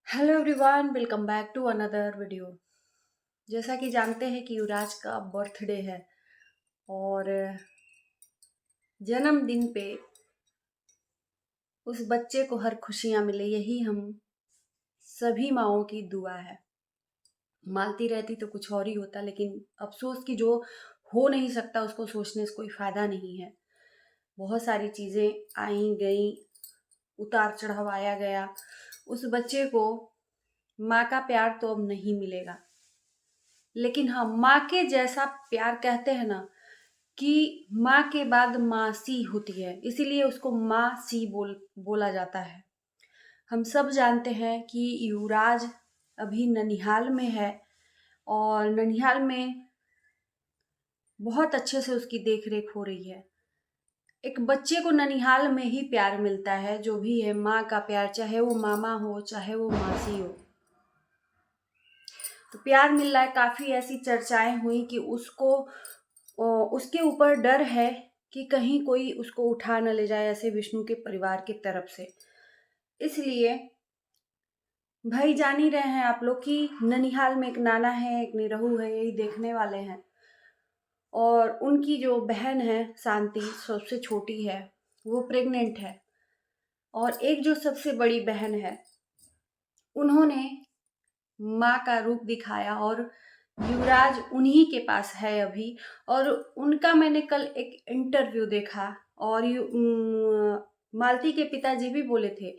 Hello everyone, welcome back to another video. जैसा कि जानते हैं कि युवराज का बर्थडे है और जन्मदिन पे उस बच्चे को हर खुशियां मिले, यही हम सभी माँओं की दुआ है। मालती रहती तो कुछ और ही होता, लेकिन अफसोस कि जो हो नहीं सकता उसको सोचने से कोई फायदा नहीं है। बहुत सारी चीज़ें आई गई, उतार चढ़ाव आया गया। उस बच्चे को माँ का प्यार तो अब नहीं मिलेगा, लेकिन हाँ, माँ के जैसा प्यार कहते हैं ना कि माँ के बाद मासी होती है, इसीलिए उसको माँ सी बोला जाता है। हम सब जानते हैं कि युवराज अभी ननिहाल में है और ननिहाल में बहुत अच्छे से उसकी देख रेख हो रही है। एक बच्चे को ननिहाल में ही प्यार मिलता है, जो भी है माँ का प्यार, चाहे वो मामा हो चाहे वो मासी हो, तो प्यार मिल रहा है। काफ़ी ऐसी चर्चाएं हुई कि उसके ऊपर डर है कि कहीं कोई उसको उठा न ले जाए, ऐसे विष्णु के परिवार की तरफ से। इसलिए भाई, जान ही रहे हैं आप लोग कि ननिहाल में एक नाना है, एक निरहू है, यही देखने वाले हैं। और उनकी जो बहन है शांति, सबसे छोटी है, वो प्रेग्नेंट है। और एक जो सबसे बड़ी बहन है, उन्होंने माँ का रूप दिखाया और युवराज उन्हीं के पास है अभी। और उनका मैंने कल एक इंटरव्यू देखा और मालती के पिताजी भी बोले थे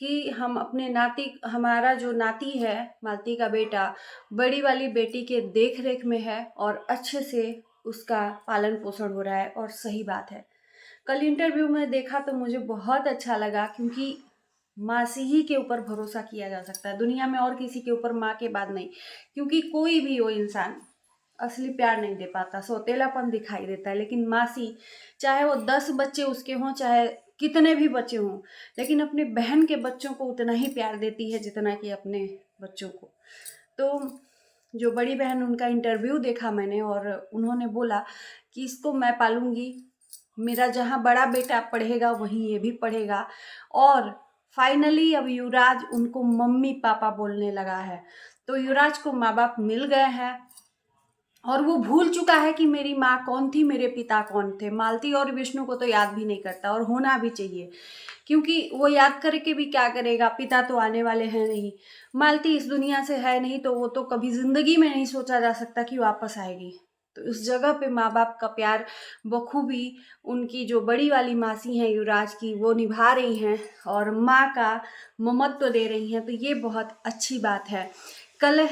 कि हम अपने नाती, हमारा जो नाती है मालती का बेटा, बड़ी वाली बेटी के देख रेख में है और अच्छे से उसका पालन पोषण हो रहा है। और सही बात है, कल इंटरव्यू में देखा तो मुझे बहुत अच्छा लगा, क्योंकि माँ से ही के ऊपर भरोसा किया जा सकता है दुनिया में, और किसी के ऊपर माँ के बाद नहीं। क्योंकि कोई भी हो इंसान असली प्यार नहीं दे पाता, सौतेलापन दिखाई देता है। लेकिन मासी, चाहे वो 10 बच्चे उसके हों, चाहे कितने भी बच्चे हों, लेकिन अपने बहन के बच्चों को उतना ही प्यार देती है जितना कि अपने बच्चों को। तो जो बड़ी बहन, उनका इंटरव्यू देखा मैंने और उन्होंने बोला कि इसको मैं पालूंगी, मेरा जहाँ बड़ा बेटा पढ़ेगा वहीं ये भी पढ़ेगा। और फाइनली अब युवराज उनको मम्मी पापा बोलने लगा है। तो युवराज को माँ बाप मिल गए हैं और वो भूल चुका है कि मेरी माँ कौन थी, मेरे पिता कौन थे। मालती और विष्णु को तो याद भी नहीं करता, और होना भी चाहिए, क्योंकि वो याद करके भी क्या करेगा, पिता तो आने वाले हैं नहीं। मालती इस दुनिया से है नहीं, तो वो तो कभी जिंदगी में नहीं सोचा जा सकता कि वापस आएगी। तो इस जगह पे माँ बाप का प्यार बखूबी उनकी जो बड़ी वाली मासी हैं युवराज की, वो निभा रही हैं और माँ का ममत्व दे रही हैं। तो ये बहुत अच्छी बात है। कल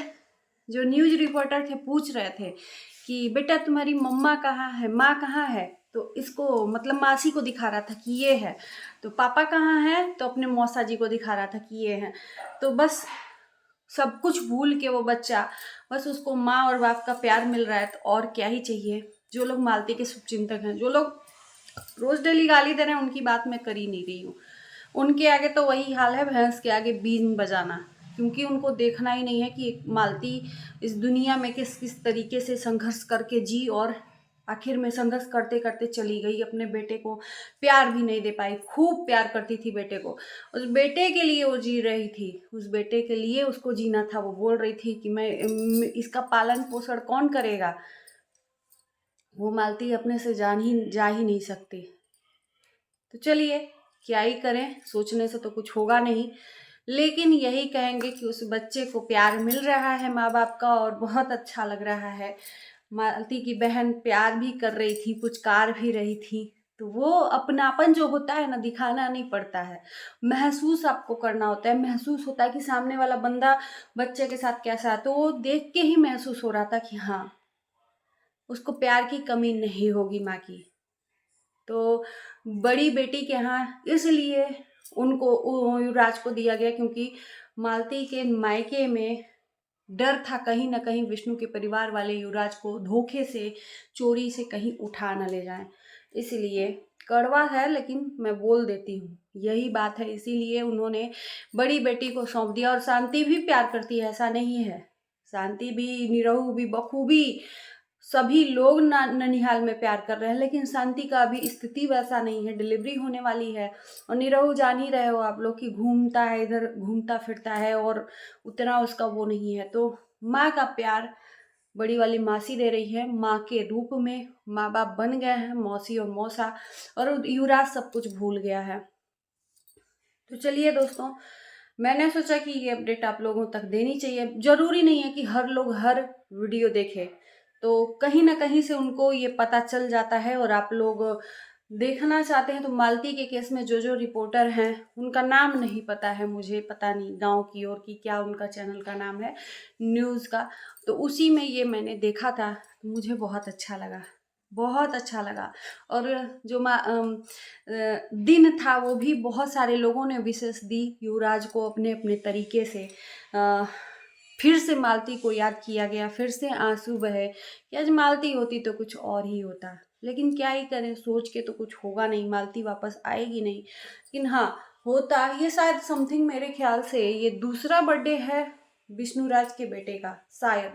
जो न्यूज रिपोर्टर थे पूछ रहे थे कि बेटा तुम्हारी मम्मा कहाँ है, माँ कहाँ है, तो इसको मतलब मासी को दिखा रहा था कि ये है। तो पापा कहाँ है, तो अपने मौसा जी को दिखा रहा था कि ये है। तो बस सब कुछ भूल के वो बच्चा, बस उसको माँ और बाप का प्यार मिल रहा है, तो और क्या ही चाहिए। जो लोग मालती के शुभचिंतक हैं, जो लोग रोज डेली गाली दे रहे हैं, उनकी बात मैं कर ही नहीं रही हूँ। उनके आगे तो वही हाल है, भैंस के आगे बीन बजाना। क्योंकि उनको देखना ही नहीं है कि एक मालती इस दुनिया में किस किस तरीके से संघर्ष करके जी, और आखिर में संघर्ष करते करते चली गई। अपने बेटे को प्यार भी नहीं दे पाई, खूब प्यार करती थी बेटे को, उस बेटे के लिए वो जी रही थी, उस बेटे के लिए उसको जीना था। वो बोल रही थी कि मैं इसका पालन पोषण कौन करेगा। वो मालती अपने से जा ही नहीं सकती। तो चलिए, क्या ही करें, सोचने से तो कुछ होगा नहीं। लेकिन यही कहेंगे कि उस बच्चे को प्यार मिल रहा है माँ बाप का और बहुत अच्छा लग रहा है। मालती की बहन प्यार भी कर रही थी, पुचकार भी रही थी। तो वो अपनापन जो होता है ना, दिखाना नहीं पड़ता है, महसूस आपको करना होता है। महसूस होता है कि सामने वाला बंदा बच्चे के साथ कैसा है, तो वो देख के ही महसूस हो रहा था कि हाँ, उसको प्यार की कमी नहीं होगी माँ की। तो बड़ी बेटी के यहाँ इसलिए उनको युवराज को दिया गया, क्योंकि मालती के मायके में डर था कहीं ना कहीं विष्णु के परिवार वाले युवराज को धोखे से, चोरी से कहीं उठा न ले जाएं। इसलिए कड़वा है, लेकिन मैं बोल देती हूँ, यही बात है। इसीलिए उन्होंने बड़ी बेटी को सौंप दिया। और शांति भी प्यार करती है, ऐसा नहीं है। शांति भी, निरहू भी बखूबी सभी लोग ननिहाल में प्यार कर रहे हैं, लेकिन शांति का अभी स्थिति वैसा नहीं है। डिलीवरी होने वाली है और निरहु जान ही रहे हो आप लोग कि घूमता है, इधर घूमता फिरता है और उतना उसका वो नहीं है। तो माँ का प्यार बड़ी वाली मासी दे रही है, माँ के रूप में। माँ बाप बन गए हैं, मौसी और मौसा, और युवराज सब कुछ भूल गया है। तो चलिए दोस्तों, मैंने सोचा कि ये अपडेट आप लोगों तक देनी चाहिए। जरूरी नहीं है कि हर लोग हर वीडियो देखे, तो कहीं ना कहीं से उनको ये पता चल जाता है। और आप लोग देखना चाहते हैं तो मालती के केस में जो जो रिपोर्टर हैं उनका नाम नहीं पता है मुझे, पता नहीं गांव की ओर की क्या उनका चैनल का नाम है न्यूज़ का, तो उसी में ये मैंने देखा था, तो मुझे बहुत अच्छा लगा, बहुत अच्छा लगा। और जो दिन था वो भी बहुत सारे लोगों ने विशेष दी युवराज को अपने अपने तरीके से। फिर से मालती को याद किया गया, फिर से आंसू बहे कि आज मालती होती तो कुछ और ही होता, लेकिन क्या ही करें, सोच के तो कुछ होगा नहीं, मालती वापस आएगी नहीं। लेकिन हाँ, होता ये शायद समथिंग, मेरे ख्याल से ये दूसरा बर्थडे है विष्णुराज के बेटे का, शायद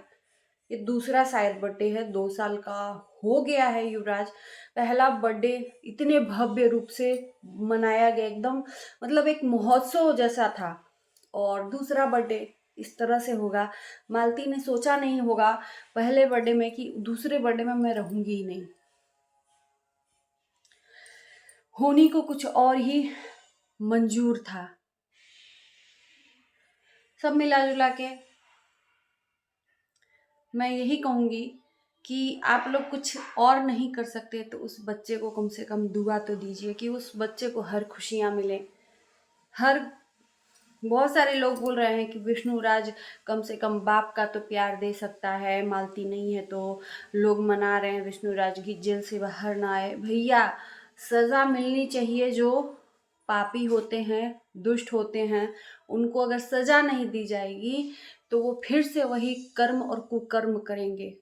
ये दूसरा शायद बर्थडे है। 2 साल का हो गया है युवराज। पहला बर्थडे इतने भव्य रूप से मनाया गया, एकदम मतलब एक महोत्सव जैसा था, और दूसरा बर्थडे इस तरह से होगा। मालती ने सोचा नहीं होगा पहले बर्थडे में कि दूसरे बर्थडे में मैं रहूंगी ही नहीं। होनी को कुछ और ही मंजूर था। सब मिला जुला के मैं यही कहूँगी कि आप लोग कुछ और नहीं कर सकते तो उस बच्चे को कम से कम दुआ तो दीजिए कि उस बच्चे को हर खुशियाँ मिले। हर बहुत सारे लोग बोल रहे हैं कि विष्णुराज कम से कम बाप का तो प्यार दे सकता है, मालती नहीं है, तो लोग मना रहे हैं विष्णुराज की जेल से बाहर ना आए। भैया, सज़ा मिलनी चाहिए। जो पापी होते हैं, दुष्ट होते हैं, उनको अगर सज़ा नहीं दी जाएगी तो वो फिर से वही कर्म और कुकर्म करेंगे।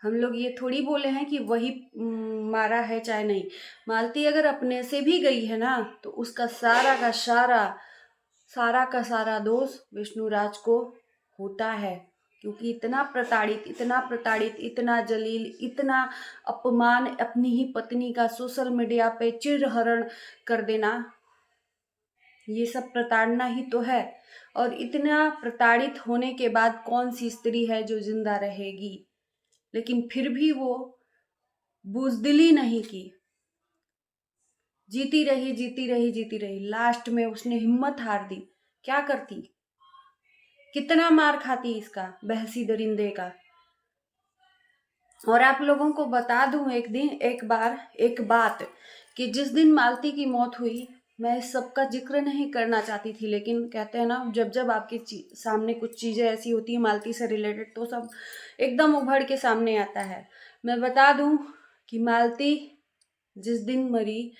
हम लोग ये थोड़ी बोले हैं कि वही मारा है चाहे नहीं। मालती अगर अपने से भी गई है ना, तो उसका सारा का सारा दोष विष्णुराज को होता है, क्योंकि इतना प्रताड़ित, इतना जलील, इतना अपमान अपनी ही पत्नी का सोशल मीडिया पे चिरहरण कर देना, ये सब प्रताड़ना ही तो है। और इतना प्रताड़ित होने के बाद कौन सी स्त्री है जो जिंदा रहेगी? लेकिन फिर भी वो बुजदिली नहीं की, जीती रही, जीती रही, जीती रही। लास्ट में उसने हिम्मत हार दी। क्या करती? कितना मार खाती इसका, बहसी दरिंदे का। और आप लोगों को बता दूं एक बात कि जिस दिन मालती की मौत हुई, मैं इस सब का जिक्र नहीं करना चाहती थी, लेकिन कहते हैं ना, जब जब आपके सामने कुछ चीज़ें ऐसी होती हैं मालती से रिलेटेड, तो सब एकदम उभड़ के सामने आता है। मैं बता दूं कि मालती जिस दिन मरी,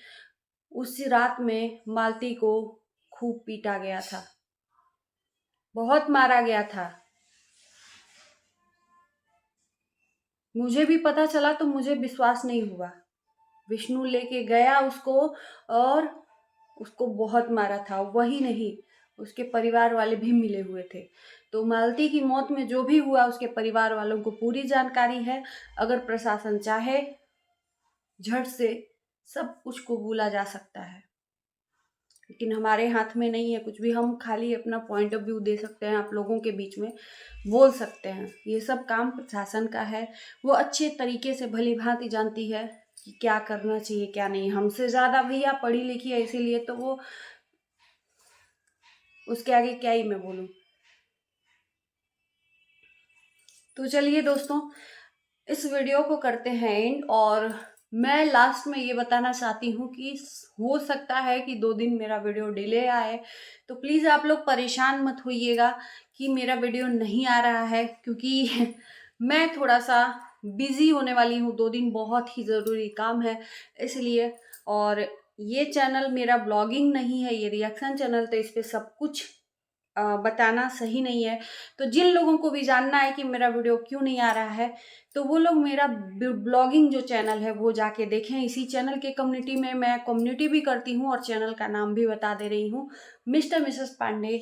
उस रात में मालती को खूब पीटा गया था, बहुत मारा गया था। मुझे भी पता चला तो मुझे विश्वास नहीं हुआ। विष्णु लेके गया उसको, और उसको बहुत मारा था। वही नहीं, उसके परिवार वाले भी मिले हुए थे। तो मालती की मौत में जो भी हुआ उसके परिवार वालों को पूरी जानकारी है। अगर प्रशासन चाहे, झट से सब कुछ को भूला जा सकता है, लेकिन हमारे हाथ में नहीं है कुछ भी। हम खाली अपना पॉइंट ऑफ व्यू दे सकते हैं, आप लोगों के बीच में बोल सकते हैं। ये सब काम प्रशासन का है। वो अच्छे तरीके से भली भांति जानती है कि क्या करना चाहिए क्या नहीं। हमसे ज़्यादा भैया पढ़ी लिखी है, इसीलिए तो वो, उसके आगे क्या ही मैं बोलूँ। तो चलिए दोस्तों, इस वीडियो को करते हैं एंड। और मैं लास्ट में ये बताना चाहती हूँ कि हो सकता है कि 2 दिन मेरा वीडियो डिले आए, तो प्लीज़ आप लोग परेशान मत होइएगा कि मेरा वीडियो नहीं आ रहा है, क्योंकि मैं थोड़ा सा बिजी होने वाली हूँ। 2 दिन बहुत ही ज़रूरी काम है इसलिए। और ये चैनल मेरा ब्लॉगिंग नहीं है, ये रिएक्शन चैनल, तो इस पर सब कुछ बताना सही नहीं है। तो जिन लोगों को भी जानना है कि मेरा वीडियो क्यों नहीं आ रहा है, तो वो लोग मेरा ब्लॉगिंग जो चैनल है वो जाके देखें। इसी चैनल के कम्युनिटी में मैं कम्युनिटी भी करती हूँ और चैनल का नाम भी बता दे रही हूँ, मिस्टर मिसेस पांडे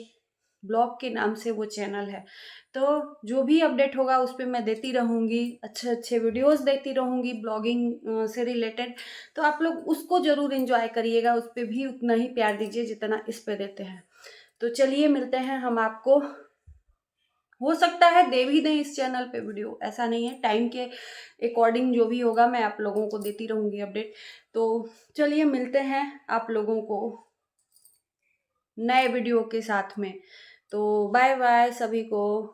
ब्लॉग के नाम से वो चैनल है। तो जो भी अपडेट होगा उस पे मैं देती रहूँगी, अच्छे-अच्छे वीडियोस देती रहूँगी ब्लॉगिंग से रिलेटेड। तो आप लोग उसको ज़रूर एन्जॉय करिएगा, उस पे भी उतना ही प्यार दीजिए जितना इस पे देते हैं। तो चलिए मिलते हैं हम आपको, हो सकता है दे भी दें इस चैनल पे वीडियो, ऐसा नहीं है, टाइम के अकॉर्डिंग जो भी होगा मैं आप लोगों को देती रहूँगी अपडेट। तो चलिए मिलते हैं आप लोगों को नए वीडियो के साथ में। तो बाय बाय सभी को।